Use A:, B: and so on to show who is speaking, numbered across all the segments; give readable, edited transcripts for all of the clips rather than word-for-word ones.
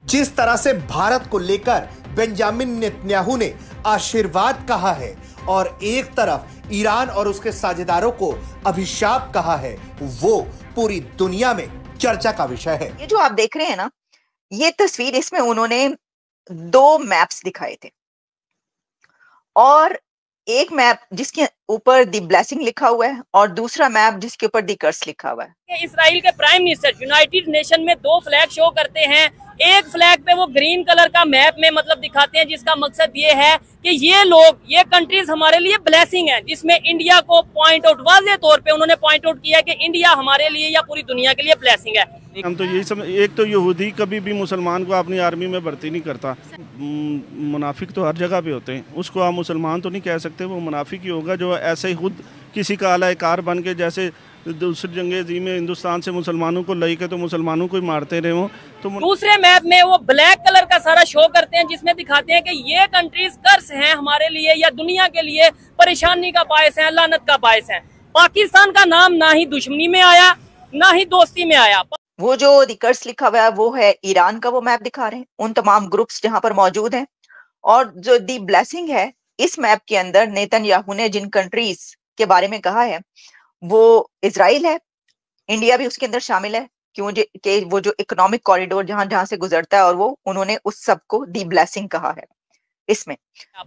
A: जिस तरह से भारत को लेकर बेंजामिन नेतन्याहू ने आशीर्वाद कहा है और एक तरफ ईरान और उसके साझेदारों को अभिशाप कहा है, वो पूरी दुनिया में चर्चा का विषय है।
B: ये जो आप देख रहे हैं ना, ये तस्वीर, इसमें उन्होंने दो मैप्स दिखाए थे और एक मैप जिसके ऊपर दी ब्लेसिंग लिखा हुआ है और दूसरा मैप जिसके ऊपर दी कर्स लिखा हुआ है।
C: इसराइल के प्राइम मिनिस्टर यूनाइटेड नेशन में दो फ्लैग शो करते हैं। एक फ्लैग पे वो ग्रीन कलर का मैप में मतलब दिखाते हैं, जिसका मकसद ये है कि ये लोग, ये कंट्रीज हमारे लिए ब्लेसिंग है, जिसमें इंडिया को पॉइंट आउट, वाज़ेह तौर पे उन्होंने पॉइंट आउट किया कि इंडिया हमारे लिए या पूरी दुनिया के लिए ब्लेसिंग है।
D: हम तो यही समझ, एक तो यहूदी कभी भी मुसलमान को अपनी आर्मी में भर्ती नहीं करता। मुनाफिक तो हर जगह पे होते हैं, उसको आप मुसलमान तो नहीं कह सकते, वो मुनाफिक ही होगा जो ऐसे ही खुद किसी का आलाकार बन के, जैसे दूसरी जंग में हिंदुस्तान से मुसलमानों को लई के तो मुसलमानों को ही मारते रहे हो। तो
C: दूसरे मैप में वो ब्लैक कलर का सारा शो करते हैं, जिसमें दिखाते हैं कि ये कंट्रीज कर्ज हैं हमारे लिए या दुनिया के लिए, परेशानी का बायस है, लानत का बायस है। पाकिस्तान का नाम ना ही दुश्मनी में आया ना ही दोस्ती में आया।
B: वो जो दी कर्स लिखा हुआ है वो है ईरान का, वो मैप दिखा रहे हैं, उन तमाम ग्रुप्स जहां पर मौजूद हैं। और जो दी ब्लेसिंग है, इस मैप के अंदर नेतन्याहू ने जिन कंट्रीज के बारे में कहा है वो इजराइल है, इंडिया भी उसके अंदर शामिल है, क्यों कि वो जो इकोनॉमिक कॉरिडोर जहां जहां से गुजरता है, और वो उन्होंने उस सब को दी ब्लेसिंग कहा है। इसमें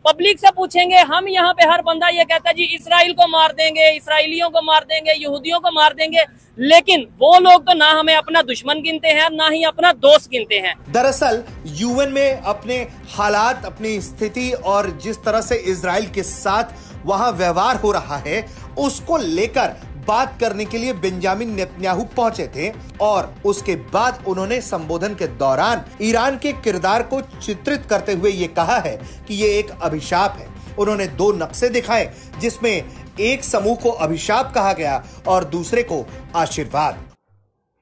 C: पब्लिक से पूछेंगे, हम यहाँ पे हर बंदा ये कहता है जी इसराइल को मार देंगे, इसराइलियों को मार देंगे, यहूदियों को मार देंगे, लेकिन वो लोग तो ना हमें अपना दुश्मन गिनते हैं ना ही अपना दोस्त गिनते हैं।
A: दरअसल यूएन में अपने हालात, अपनी स्थिति और जिस तरह से इजराइल के साथ वहां व्यवहार हो रहा है, उसको लेकर बात करने के लिए बेंजामिन नेतन्याहू पहुंचे थे और उसके बाद उन्होंने संबोधन के दौरान ईरान के किरदार को चित्रित करते हुए ये कहा है कि ये एक अभिशाप है। उन्होंने दो नक्शे दिखाए जिसमें एक समूह को अभिशाप कहा गया और दूसरे को आशीर्वाद।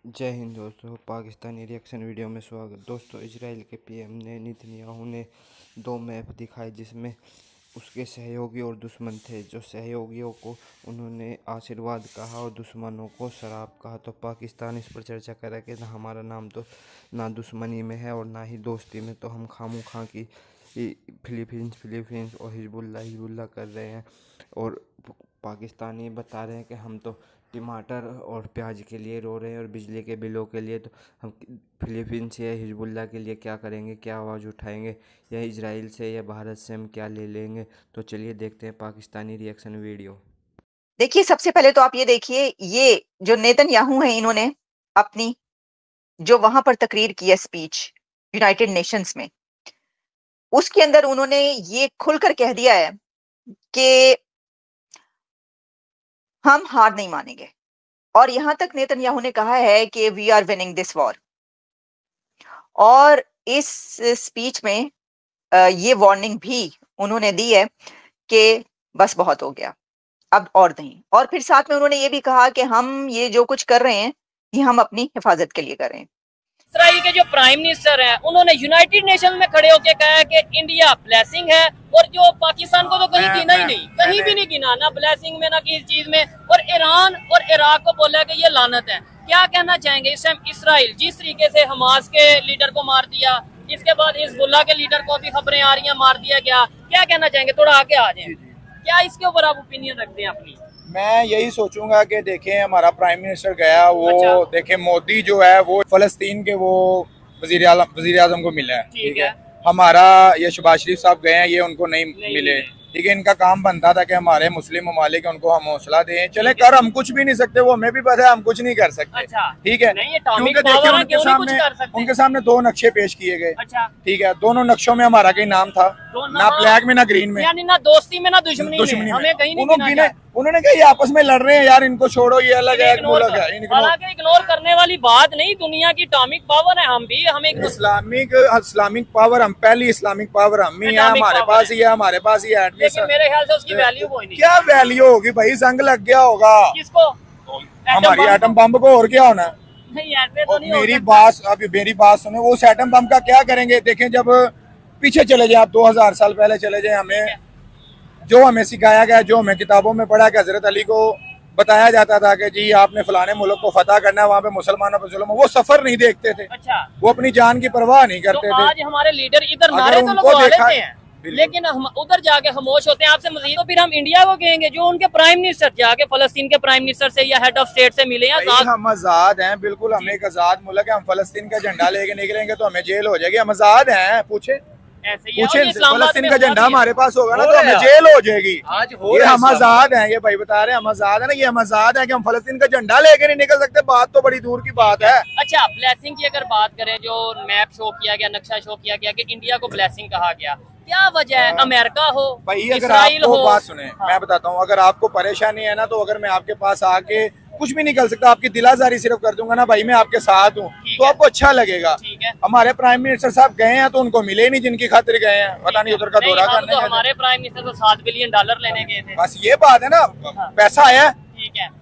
E: जय हिंद दोस्तों, पाकिस्तानी रिएक्शन वीडियो में स्वागत। दोस्तों, इजराइल के पीएम ने नेतन्याहू ने दो मैप दिखाए जिसमें उसके सहयोगी और दुश्मन थे। जो सहयोगियों को उन्होंने आशीर्वाद कहा और दुश्मनों को शराब कहा। तो पाकिस्तान इस पर चर्चा करा कि हमारा नाम तो ना दुश्मनी में है और ना ही दोस्ती में, तो हम खामो खां की फिलीपींस और हिजबुल्ला कर रहे हैं। और पाकिस्तानी बता रहे हैं कि हम तो टमाटर और प्याज के लिए रो रहे हैं और बिजली के बिलों के लिए, तो हम फिलीपींस या हिजबुल्ला के लिए क्या करेंगे, क्या आवाज़ उठाएंगे, या इजराइल से या भारत से हम क्या ले लेंगे। तो चलिए देखते हैं पाकिस्तानी रिएक्शन वीडियो।
B: देखिए, सबसे पहले तो आप ये देखिए, ये जो नेतन्याहू हैं, इन्होंने अपनी जो वहां पर तकरीर की है, स्पीच यूनाइटेड नेशंस में, उसके अंदर उन्होंने ये खुलकर कह दिया है कि हम हार नहीं मानेंगे। और यहां तक नेतन्याहू ने कहा है कि we are winning this war. और इस स्पीच में ये वार्निंग भी उन्होंने दी है कि बस बहुत हो गया, अब और नहीं। और फिर साथ में उन्होंने ये भी कहा कि हम ये जो कुछ कर रहे हैं ये हम अपनी हिफाजत के लिए कर रहे हैं।
C: इसराइल के जो प्राइम मिनिस्टर हैं, उन्होंने यूनाइटेड नेशन में खड़े होकर कहा है कि इंडिया ब्लेसिंग है, और जो पाकिस्तान को तो कहीं गिना ही नहीं, कहीं भी नहीं गिना, ना ब्लेसिंग में ना किसी चीज में। और ईरान और इराक को बोला कि ये लानत है। क्या कहना चाहेंगे इस टाइम इसराइल जिस तरीके से हमास के लीडर को मार दिया, इसके बाद हिजबुल्लाह के लीडर को भी खबरें आ रही हैं मार दिया गया, क्या कहना चाहेंगे? थोड़ा आगे आ जाए, क्या इसके ऊपर आप ओपिनियन रखते हैं अपनी?
F: मैं यही सोचूंगा कि देखें, हमारा प्राइम मिनिस्टर गया, वो देखें मोदी जो है वो फलस्तीन के वो वजीर आजम को मिला है, ठीक है। हमारा ये शहबाज शरीफ साहब गए हैं, ये उनको नहीं मिले, ठीक है। इनका काम बनता था कि हमारे मुस्लिम ममालिक उनको हम हौसला दें, चले कर हम कुछ भी नहीं सकते, वो हमें भी पता है हम कुछ नहीं कर सकते, ठीक है। क्योंकि देखिए उनके सामने दो नक्शे पेश किए गए, ठीक है। दोनों नक्शों में हमारा कहीं नाम था, ना ब्लैक में ना ग्रीन में,
C: यानी ना दोस्ती में ना दुश्मनी में, हमें कहीं नहीं।
F: उन्होंने कहा ये आपस में लड़ रहे हैं यार, इनको छोड़ो, ये अलग है, मुल्क है।
C: इग्नोर करने वाली बात नहीं, दुनिया की एटॉमिक पावर है, हम भी, हमें
F: इस्लामिक पावर, हम पहली इस्लामिक पावर हम ही है, हमारे पास ही है, हमारे पास ही है।
C: मेरे ख्याल से उसकी वैल्यू कोई नहीं।
F: क्या वैल्यू होगी भाई, जंग लग गया होगा
C: किसको?
F: हमारी एटम बम को, और क्या होना है?
C: नहीं, ऐसे तो नहीं।
F: मेरी बात सुनो, वो एटम बम का क्या करेंगे? देखें, जब पीछे चले जाए आप 2000 साल पहले चले जाए, हमें जो हमें सिखाया गया, जो हमें किताबों में पढ़ा कि हजरत अली को बताया जाता था कि जी आपने फलाने मुल्क को फतह करना है, वहाँ पे मुसलमानों पर जुल्म, वो सफर नहीं देखते थे।
C: अच्छा,
F: वो अपनी जान की परवाह नहीं करते
C: तो
F: थे।
C: आज हमारे लीडर इधर नारे तो लगवा लेते हैं, लेकिन हम उधर जाके खामोश होते हैं। आपसे मजीद तो फिर हम इंडिया को कहेंगे जो उनके प्राइम मिनिस्टर जाके फलस्तीन के प्राइम मिनिस्टर से या हेड ऑफ स्टेट से मिले हैं।
F: हम आजाद हैं, बिल्कुल, हम एक आजाद मुल्क है। हम फलस्तीन का झंडा लेके निकलेंगे तो हमें जेल हो जाएगी। हम आजाद हैं, पूछे फलस्तीन का झंडा हमारे पास होगा ना तो हमें जेल हो जाएगी। ये हम आजाद हैं, ये भाई बता रहे हैं हम आजाद है ना, ये हम आजाद हैं कि हम फलस्तीन का झंडा लेके नहीं निकल सकते। बात तो बड़ी दूर की बात है।
C: अच्छा, ब्लेसिंग की अगर बात करें, जो मैप शो किया गया, नक्शा शो किया गया कि इंडिया को ब्लेसिंग कहा गया, क्या वजह है? अमेरिका हो,
F: इजराइल हो, बात सुने, मैं बताता हूँ, अगर आपको परेशानी है ना तो अगर मैं आपके पास आके कुछ भी निकल सकता, आपकी दिलाजारी सिर्फ कर दूंगा ना भाई मैं आपके साथ हूँ, तो आपको अच्छा लगेगा। हमारे प्राइम मिनिस्टर साहब गए हैं तो उनको मिले नहीं जिनकी खातिर गए हैं, पता नहीं उधर का दौरा करने।
C: तो हमारे प्राइम मिनिस्टर तो $7 बिलियन लेने गए थे।
F: बस ये बात है ना, पैसा आया,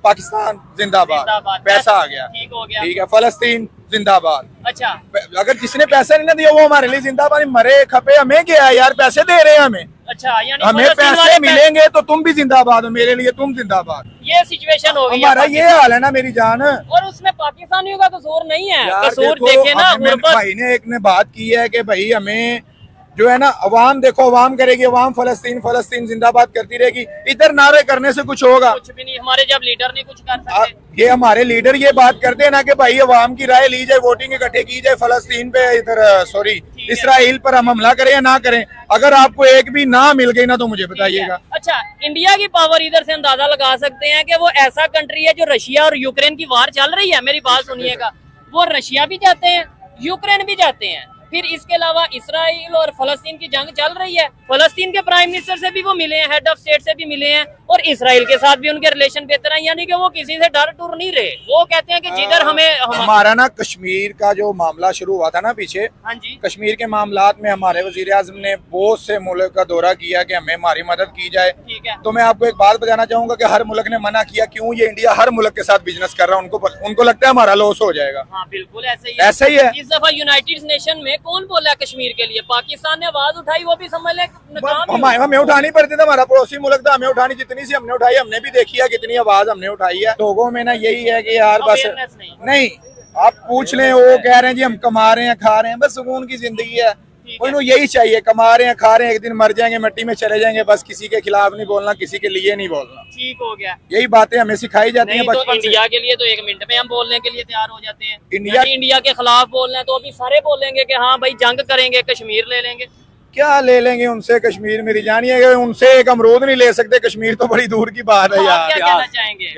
F: पाकिस्तान जिंदाबाद, पैसा आ गया,
C: ठीक हो गया,
F: ठीक है, फलस्तीन जिंदाबाद।
C: अच्छा,
F: अगर जिसने पैसा नहीं ना दिया वो हमारे लिए जिंदाबाद, मरे खपे हमें क्या यार, पैसे दे रहे हैं हमें।
C: अच्छा, यानी
F: हमें पैसे मिलेंगे तो तुम भी जिंदाबाद हो, मेरे लिए तुम जिंदाबाद।
C: ये सिचुएशन हो गई
F: हमारा ये हाल है ना मेरी जान।
C: और उसमें पाकिस्तानियों का कसूर नहीं है, कसूर देखे ना
F: भाई ने एक ने बात की है कि भाई हमें जो है ना, अवाम देखो, अवाम करेगी, अवाम फलस्तीन फलस्तीन जिंदाबाद करती रहेगी, इधर नारे करने से कुछ होगा
C: कुछ भी नहीं। हमारे जब लीडर नहीं कुछ कर सकते,
F: ये हमारे लीडर ये बात करते हैं ना कि भाई अवाम की राय ली जाए, वोटिंग इकट्ठे की जाए, फलस्तीन पे इधर सॉरी इसराइल पर हम हमला करें या ना करें। अगर आपको एक भी ना मिल गई ना तो मुझे बताइएगा।
C: अच्छा, इंडिया की पावर इधर से अंदाजा लगा सकते हैं कि वो ऐसा कंट्री है जो रशिया और यूक्रेन की वार चल रही है, मेरी बात सुनिएगा, वो रशिया भी जाते हैं, यूक्रेन भी जाते हैं, फिर इसके अलावा इसराइल और फलस्तीन की जंग चल रही है। फलस्तीन के प्राइम मिनिस्टर से भी वो मिले हैं, हेड ऑफ स्टेट से भी मिले हैं, और इसराइल के साथ भी उनके रिलेशन बेहतर हैं, यानी कि वो किसी से डर टूर नहीं रहे। वो कहते हैं कि जिधर
F: हमारा ना कश्मीर का जो मामला शुरू हुआ था ना पीछे,
C: हाँ जी,
F: कश्मीर के मामलात में हमारे वजीर आज़म ने बहुत से मुल्क का दौरा किया कि हमें हमारी मदद की जाए।
C: ठीक है,
F: तो मैं आपको एक बात बताना चाहूंगा कि हर मुल्क ने मना किया। क्यों? ये इंडिया हर मुल्क के साथ बिजनेस कर रहा है, उनको लगता है हमारा लॉस हो जाएगा।
C: हाँ बिल्कुल
F: ऐसा ही है।
C: इस दफा यूनाइटेड नेशन में कौन बोला कश्मीर के लिए? पाकिस्तान ने आवाज उठाई, वो भी समझ ले
F: हमें उठानी पड़ती थी, हमारा पड़ोसी मुल्क था, हमें उठानी जितनी सी हमने उठाई, हमने भी देखी है कितनी आवाज हमने उठाई है। लोगों में ना यही है कि यार बस नहीं, आप पूछ लें, वो कह रहे हैं जी हम कमा रहे हैं खा रहे हैं, बस सुकून की जिंदगी है, उनको यही चाहिए, कमा रहे हैं खा रहे हैं, एक दिन मर जाएंगे मिट्टी में चले जाएंगे, बस किसी के खिलाफ नहीं बोलना, किसी के लिए नहीं बोलना।
C: ठीक हो गया,
F: यही बातें हमें सिखाई जाती हैं बचपन से।
C: इंडिया के लिए तो 1 मिनट में हम बोलने के लिए तैयार हो जाते हैं, इंडिया के खिलाफ बोलना है तो अभी सारे बोलेंगे कि हाँ भाई जंग करेंगे, कश्मीर ले लेंगे।
F: क्या ले लेंगे उनसे कश्मीर? मेरी जानिए उनसे एक अमरूद नहीं ले सकते, कश्मीर तो बड़ी दूर की बात है यार।
C: क्या कहना चाहेंगे?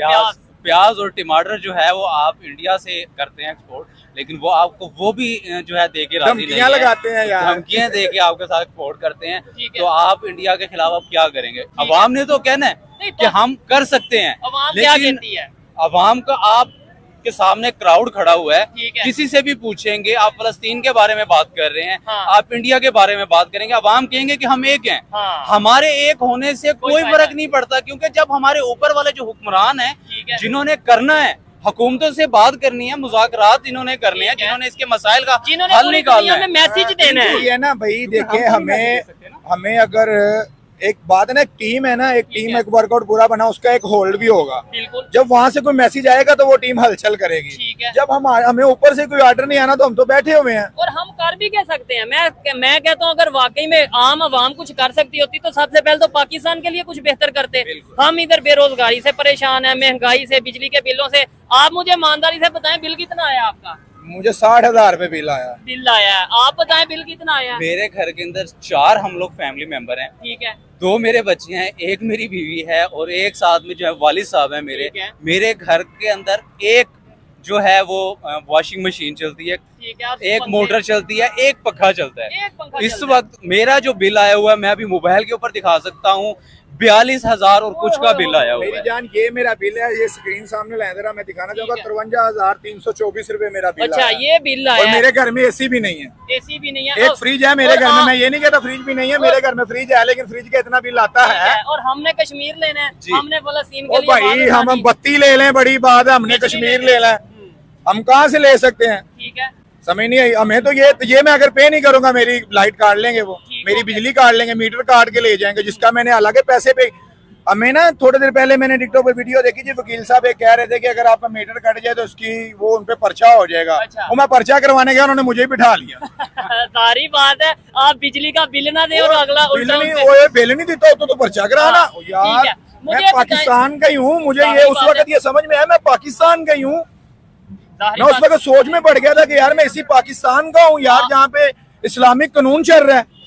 G: प्याज और टमाटर जो है वो आप इंडिया से करते हैं एक्सपोर्ट, लेकिन वो आपको वो भी जो है दे के राजी नहीं है,
F: लगाते हैं यार,
G: धमकियां दे के आपके साथ एक्सपोर्ट करते हैं। तो आप इंडिया के खिलाफ आप क्या करेंगे? अवाम ने तो कहना है कि हम कर सकते हैं, लेकिन अवाम का आप के सामने क्राउड खड़ा हुआ है, किसी से भी पूछेंगे, आप फलस्तीन के बारे में बात कर रहे हैं, आप इंडिया के बारे में बात करेंगे, अवाम कहेंगे कि हम एक हैं। हमारे एक होने से कोई फर्क नहीं पड़ता, क्योंकि जब हमारे ऊपर वाले जो हुक्मरान हैं, जिन्होंने करना है, हुकूमतों से बात करनी है, मुज़ाकरात इन्होंने करने हैं, जिन्होंने इसके मसाइल का हल निकालना है,
C: मैसेज देना है
F: ना भाई। देखिए हमें अगर एक बात है ना, एक टीम है ना, एक टीम एक वर्कआउट पूरा बना, उसका एक होल्ड भी होगा। जब वहां से कोई मैसेज आएगा तो वो टीम हलचल करेगी। जब हमें ऊपर से कोई ऑर्डर नहीं आना तो हम तो बैठे हुए हैं,
C: और हम कर भी कह सकते हैं। मैं कहता हूँ अगर वाकई में आम आवाम कुछ कर सकती होती तो सबसे पहले तो पाकिस्तान के लिए कुछ बेहतर करते। हम इधर बेरोजगारी से परेशान है, महंगाई से, बिजली के बिलों से। आप मुझे ईमानदारी से बताएं बिल कितना आया आपका?
F: मुझे 60,000 रुपए बिल आया
C: है। आप बताएं बिल कितना आया?
G: मेरे घर के अंदर 4 हम लोग फैमिली मेंबर हैं।
C: ठीक है,
G: 2 मेरे बच्चे हैं, एक मेरी बीवी है और एक साथ में जो है वालिद साहब है मेरे। मेरे घर के अंदर एक जो है वो वॉशिंग मशीन चलती है, एक मोटर चलती है, एक पंखा चलता है। इस वक्त मेरा जो बिल आया हुआ है, मैं अभी मोबाइल के ऊपर दिखा सकता हूँ, 42,000 और कुछ का बिल आया हुआ है।
F: मेरी जान ये मेरा बिल है, ये स्क्रीन सामने लाया जरा, मैं दिखाना चाहूंगा। 53,324 रुपए मेरा बिल।
C: अच्छा, ये बिल आया।
F: और मेरे घर में एसी भी नहीं है,
C: एसी भी नहीं है,
F: एक फ्रिज है मेरे घर में। मैं ये नहीं कहता फ्रिज भी नहीं है, मेरे घर में फ्रिज है, लेकिन फ्रिज का इतना बिल आता है।
C: और हमने कश्मीर लेना है, हमने फलस्तीन के लिए
F: भाई हम बत्ती ले लें, बड़ी बात है, हमने कश्मीर ले लें, हम कहाँ से ले सकते हैं?
C: ठीक है,
F: समझ नहीं आई हमें तो। ये मैं अगर पे नहीं करूंगा, मेरी लाइट काट लेंगे, वो मेरी बिजली काट लेंगे, मीटर काट के ले जाएंगे, जिसका मैंने हालांकि पैसे पे अब मैं ना थोड़ी देर पहले मैंने टिकटॉक पे वीडियो देखी थी, वकील साहब एक कह रहे थे कि अगर आपका मीटर कट जाए तो उसकी वो उनपे पर्चा हो जाएगा।
C: अच्छा।
F: वो मैं पर्चा करवाने गया, उन्होंने मुझे ही बिठा लिया।
C: सारी बात है, आप बिजली का बिल ना दे और अगला
F: बिल नहीं देता तो पर्चा कराना यार। मैं पाकिस्तान का ही हूँ, मुझे ये उस वक्त ये समझ में आया मैं पाकिस्तान का ही हूँ। मैं उस वक्त सोच में पड़ गया था कि यार मैं इसी पाकिस्तान का हूँ यार, जहाँ पे इस्लामिक कानून चल रहा है।